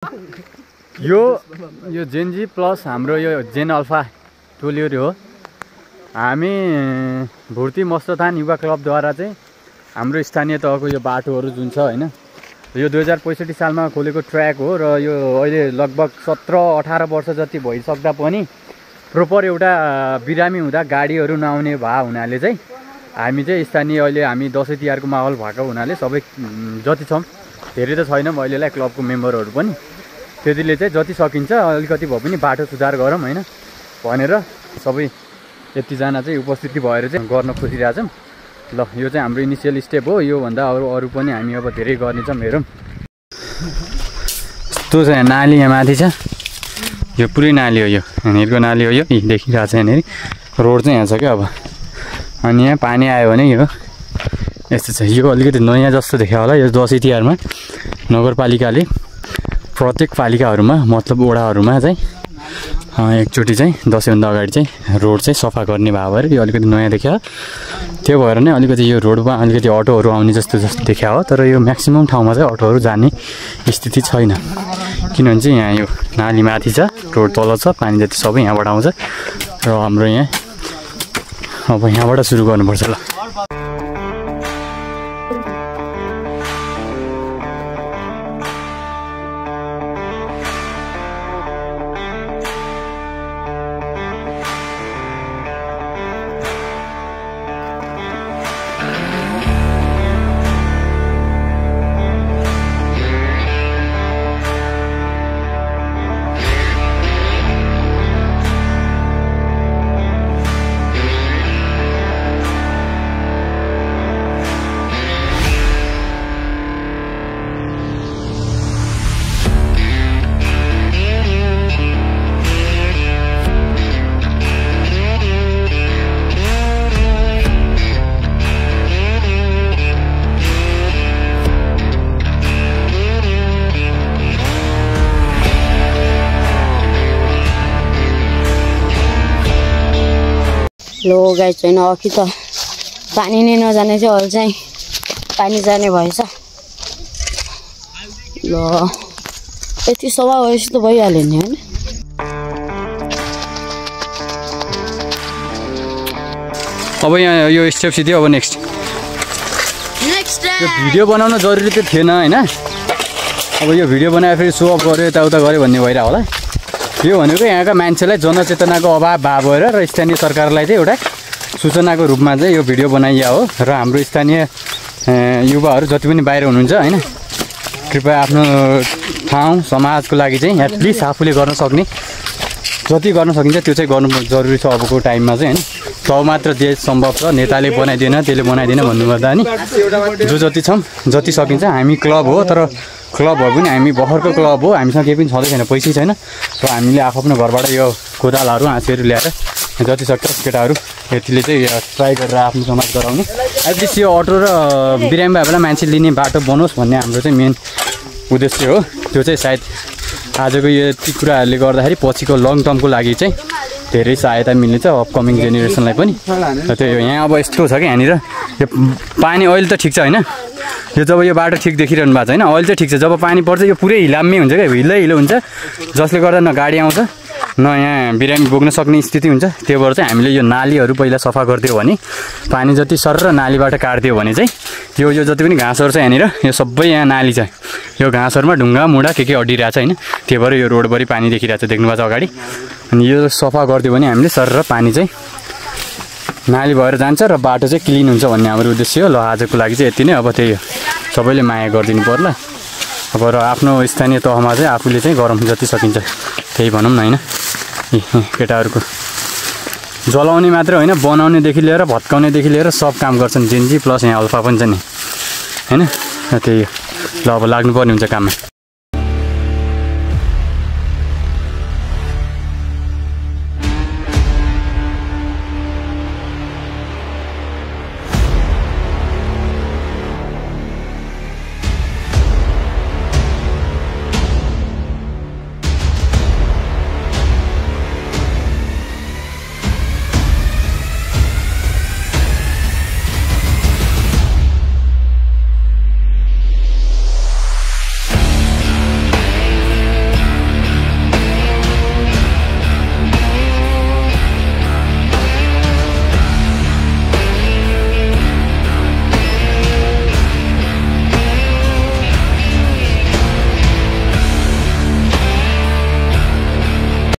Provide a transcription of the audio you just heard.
यो Gen Z plus हाम्रो यो जेन अल्फा टोलियो हो। हामी भुर्ती मस्तथान युवा क्लबद्वारा चाहिँ हाम्रो स्थानीय तहको यो बाटोहरू जुन छ हैन, यो 2065 सालमा खोलेको ट्र्याक हो र यो अहिले लगभग 17-18 वर्ष जति भइसक्दा पनि प्रोपर एउटा बिरामी हुँदा गाडीहरू नआउने भए हुनाले चाहिँ हामी चाहिँ स्थानीय अहिले हामी दसैँ तिहारको माहौल भएको हुनाले सबै जति छौँ, धेरै त छैनौँ अहिलेलाई क्लबको मेम्बरहरू पनि, त्यतिले चाहिँ जति सकिन्छ अलिकति भए पनि बाटो सुधार गरौँ हैन भनेर सबै यतिजना चाहिँ उपस्थिति भएर चाहिँ गर्न खोजिरहेछौँ। ल यो चाहिँ हाम्रो इनिसियल स्टेप हो। यो भन्दा अरू पनि हामी अब धेरै गर्नेछौँ। हेरौँ यस्तो छ, यहाँ नाली यहाँ माथि छ, यो पुरै नाली हो, यो यहाँनिरको नाली हो, यो देखिरहेको छ यहाँनिर रोड चाहिँ यहाँ छ क्या। अब अनि यहाँ पानी आयो भने यो यस्तो छ। यो अलिकति नयाँ जस्तो देख्यो होला। यो दसैँ तिहारमा नगरपालिकाले प्रत्येक पालिकाहरूमा मतलब वडाहरूमा चाहिँ एकचोटि चाहिँ दसैँभन्दा अगाडि चाहिँ रोड चाहिँ सफा गर्ने भयो भएर यो अलिकति नयाँ देखियो। त्यो भएर नै अलिकति यो रोडमा अलिकति अटोहरू आउने जस्तो देखिया हो। तर यो म्याक्सिमम् ठाउँमा चाहिँ अटोहरू जाने स्थिति छैन, किनभने चाहिँ यहाँ यो नाली माथि छ, रोड तल छ, पानी जति सबै यहाँबाट आउँछ र हाम्रो यहाँ अब यहाँबाट सुरु गर्नुपर्छ। ल लो गाइस छैन, अघि त पानी नै नजाने चाहिँ अहिले चाहिँ पानी जाने भएछ। ल यति सभा भएपछि त भइहाल्यो नि हैन। अब यहाँ यो स्टेप सिधै अब नेक्स्ट यो भिडियो बनाउन जरुरी त थिएन हैन। अब यो भिडियो बनाएर फेरि सो अफ गर्यो यताउता गर्यो भन्ने भइरहेको होला। यो भनेको यहाँका मान्छेलाई जनचेतनाको अभाव भएर र स्थानीय सरकारलाई चाहिँ एउटा सूचनाको रूपमा चाहिँ यो भिडियो बनाइया हो। र हाम्रो स्थानीय युवाहरू जति पनि बाहिर हुनुहुन्छ हैन, कृपया आफ्नो ठाउँ समाजको लागि चाहिँ एटलिस्ट आफूले गर्न सक्ने जति गर्न सकिन्छ त्यो चाहिँ गर्नु जरुरी छ अबको टाइममा चाहिँ हैन। तब मात्र देश सम्भव छ। नेताले बनाइदिएन, त्यसले बनाइदिएन भन्नुपर्दा नि जो जति छौँ जति सकिन्छ। हामी क्लब हो, तर क्लब हो पनि हामी भर्खरको क्लब हो, हामीसँग केही पनि छँदै छैन, पैसै छैन। र हामीले आफ्नो घरबाट यो कोदालहरू हाँसीहरू ल्याएर जति सक्छ केटाहरू यतिले चाहिँ ट्राई गरेर आफ्नो समाज गराउने। एटलिस्ट यो अटो र बिरामी भएकोलाई मान्छे लिने बाटो बनोस् भन्ने हाम्रो चाहिँ मेन उद्देश्य हो। त्यो चाहिँ सायद आजको यति कुराहरूले गर्दाखेरि पछिको लङ टर्मको लागि चाहिँ धेरै सहायता मिल्नेछ अपकमिङ जेनेरेसनलाई पनि। र त्यो यहाँ अब यस्तो छ कि यहाँनिर यो पानी अहिले त ठिक छ हैन, यो जब यो बाटो ठिक देखिरहनु भएको छ हैन, अहिले चाहिँ ठिक छ। जब पानी पर्छ यो पुरै हिलाम्मै हुन्छ क्या, हिलो हुन्छ, जसले गर्दा न गाडी आउँछ न यहाँ बिरामी बोक्न सक्ने स्थिति हुन्छ। त्यो भएर चाहिँ हामीले यो नालीहरू पहिला सफा गरिदियो भने, पानी जति सर र नालीबाट काटिदियो भने चाहिँ यो जति पनि घाँसहरू छ यहाँनिर यो सबै यहाँ नाली छ, यो घाँसहरूमा ढुङ्गा मुढा के अडिरहेको छ हैन। त्यो भएर यो रोडभरि पानी देखिरहेको छ, देख्नुभएको छ अगाडि। अनि यो सफा गरिदियो भने हामीले सर र पानी चाहिँ नाली भएर जान्छ र बाटो चाहिँ क्लिन हुन्छ भन्ने हाम्रो उद्देश्य हो। ल आजको लागि चाहिँ यति नै। अब त्यही हो, सबैले माया गरिदिनु पर्ला। अब र आफ्नो स्थानीय तहमा चाहिँ आफूले चाहिँ गरौँ जति सकिन्छ, त्यही भनौँ न हैन। केटाहरूको जलाउने मात्र होइन, बनाउनेदेखि लिएर भत्काउनेदेखि लिएर सब काम गर्छन् जेनजी प्लस यहाँ अल्फा पनि छ नि हैन। त्यही हो। ल अब लाग्नुपर्ने हुन्छ काममा।